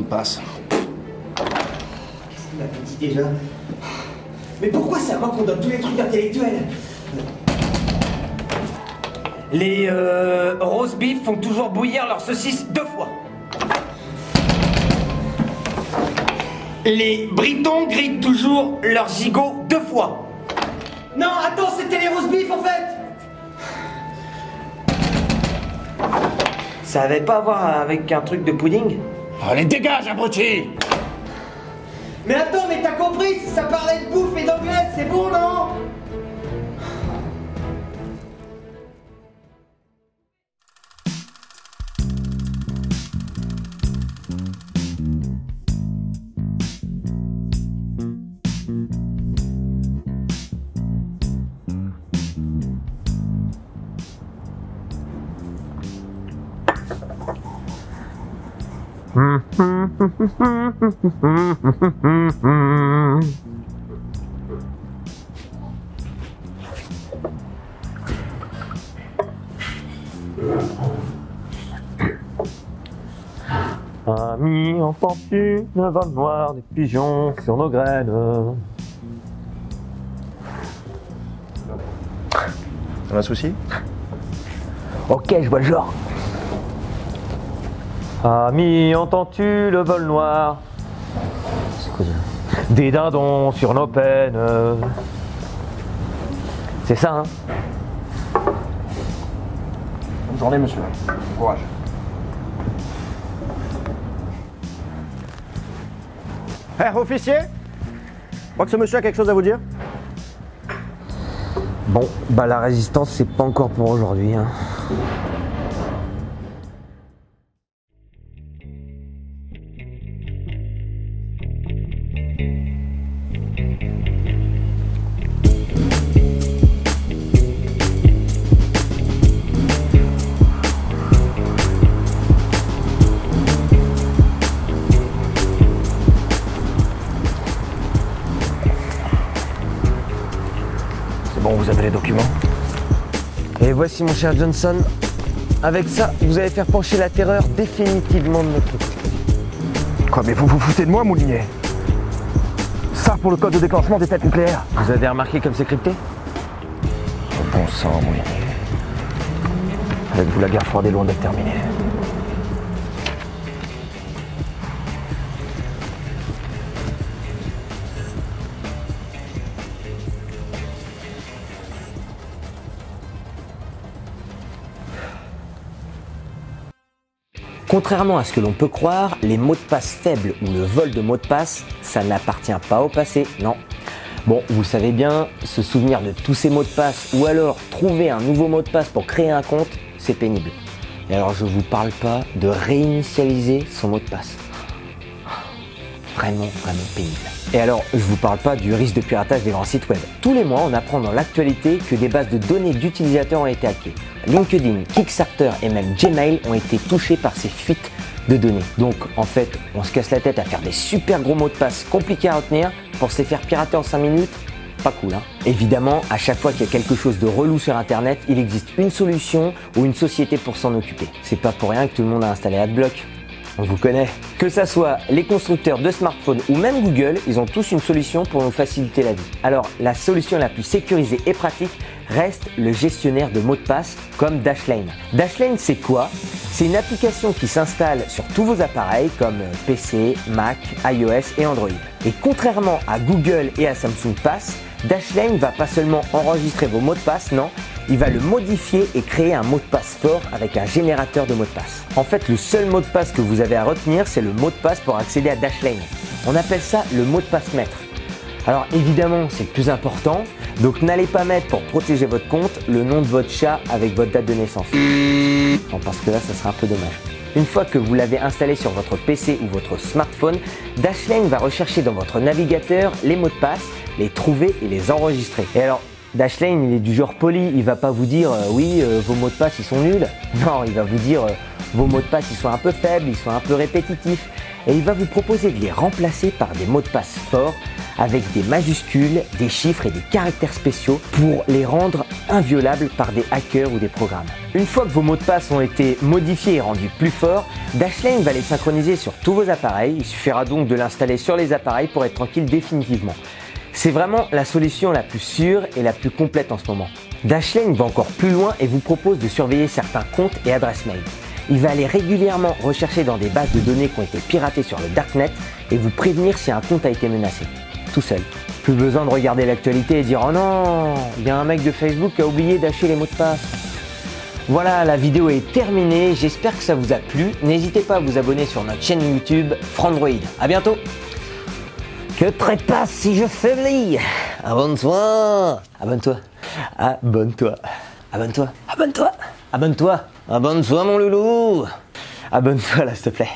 de passe. Qu'est-ce qu'il m'avait dit déjà? Mais pourquoi c'est à moi qu'on donne tous les trucs intellectuels? Les roast beef font toujours bouillir leurs saucisses 2 fois. Les britons grillent toujours leurs gigots 2 fois. Non, attends, c'était les roast beef en fait. Ça avait pas à voir avec un truc de pudding? Allez, dégage, abruti! Mais attends, mais t'as compris, si ça parlait de bouffe et d'anglais, c'est bon, non? Ami, entends-tu le vol noir des pigeons sur nos graines? T'as un souci? Ok, je vois le genre. Ami, entends-tu le vol noir? C'est quoi ça? Des dindons sur nos peines. C'est ça, hein? Bonne journée, monsieur. Courage. Officier, je crois que ce monsieur a quelque chose à vous dire. Bon, bah la résistance c'est pas encore pour aujourd'hui, hein. Bon, vous avez les documents. Et voici mon cher Johnson. Avec ça, vous allez faire pencher la terreur définitivement de notre côté. Quoi, mais vous vous foutez de moi, Moulinier? Ça pour le code de déclenchement des têtes nucléaires. Vous avez remarqué comme c'est crypté? Bon sang, Moulinier. Avec vous, la guerre froide est loin d'être terminée. Contrairement à ce que l'on peut croire, les mots de passe faibles ou le vol de mots de passe, ça n'appartient pas au passé, non. Bon, vous savez bien, se souvenir de tous ces mots de passe ou alors trouver un nouveau mot de passe pour créer un compte, c'est pénible. Et alors je vous parle pas de réinitialiser son mot de passe. Vraiment pénible. Et alors, je vous parle pas du risque de piratage des grands sites web. Tous les mois, on apprend dans l'actualité que des bases de données d'utilisateurs ont été hackées. LinkedIn, Kickstarter et même Gmail ont été touchés par ces fuites de données. Donc, en fait, on se casse la tête à faire des super gros mots de passe compliqués à retenir pour se les faire pirater en 5 minutes. Pas cool, hein. Évidemment, à chaque fois qu'il y a quelque chose de relou sur Internet, il existe une solution ou une société pour s'en occuper. C'est pas pour rien que tout le monde a installé AdBlock. On vous connaît. Que ça soit les constructeurs de smartphones ou même Google, ils ont tous une solution pour nous faciliter la vie. Alors, la solution la plus sécurisée et pratique reste le gestionnaire de mots de passe comme Dashlane. Dashlane, c'est quoi? C'est une application qui s'installe sur tous vos appareils comme PC, Mac, iOS et Android. Et contrairement à Google et à Samsung Pass, Dashlane va pas seulement enregistrer vos mots de passe, non, il va le modifier et créer un mot de passe fort avec un générateur de mots de passe. En fait, le seul mot de passe que vous avez à retenir, c'est le mot de passe pour accéder à Dashlane. On appelle ça le mot de passe maître. Alors évidemment, c'est le plus important, donc n'allez pas mettre pour protéger votre compte le nom de votre chat avec votre date de naissance. Non, parce que là, ça serait un peu dommage. Une fois que vous l'avez installé sur votre PC ou votre smartphone, Dashlane va rechercher dans votre navigateur les mots de passe, les trouver et les enregistrer. Et alors, Dashlane, il est du genre poli, il va pas vous dire oui, vos mots de passe ils sont nuls. Non, il va vous dire vos mots de passe ils sont un peu faibles, ils sont un peu répétitifs. Et il va vous proposer de les remplacer par des mots de passe forts avec des majuscules, des chiffres et des caractères spéciaux pour les rendre inviolables par des hackers ou des programmes. Une fois que vos mots de passe ont été modifiés et rendus plus forts, Dashlane va les synchroniser sur tous vos appareils. Il suffira donc de l'installer sur les appareils pour être tranquille définitivement. C'est vraiment la solution la plus sûre et la plus complète en ce moment. Dashlane va encore plus loin et vous propose de surveiller certains comptes et adresses mail. Il va aller régulièrement rechercher dans des bases de données qui ont été piratées sur le Darknet et vous prévenir si un compte a été menacé. Tout seul. Plus besoin de regarder l'actualité et dire « Oh non, il y a un mec de Facebook qui a oublié d'acheter les mots de passe ». Voilà, la vidéo est terminée. J'espère que ça vous a plu. N'hésitez pas à vous abonner sur notre chaîne YouTube Frandroid. À bientôt. Que trépasse si je faiblis. Abonne-toi. Abonne-toi. Abonne-toi. Abonne-toi. Abonne-toi. Abonne-toi. Abonne-toi mon loulou. Abonne-toi là s'il te plaît.